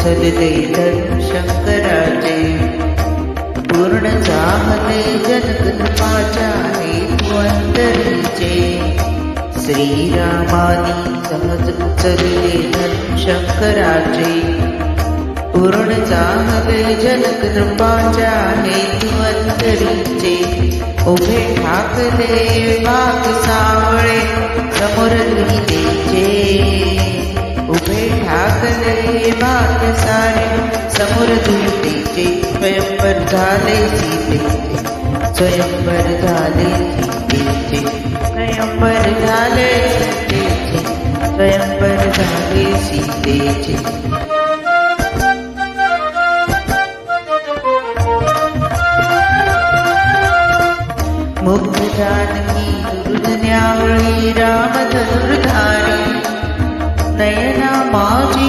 उचलले धन शंकराचे, पूर्ण झाले जनकृपाच्या हेतू अंतरीचे. श्रीरामानी सहज उचलले धन शंकराचे, पूर्ण झाले जनकृपाच्या हेतू अंतरीचे. उभे ठाकले वाघ सावळे समोर दुहितेचे, उभे ठाकले वाघ सारे समोर दुहितेचे. स्वयंवर झाले सीतेचे, स्वयंवर झाले सीतेचे, स्वयंवर झाले सीतेचे, स्वयंवर झाले सीतेचे. मुग्ध जानकी दुर्ग न्यावळी राम धनुर्धारी, नयना माझी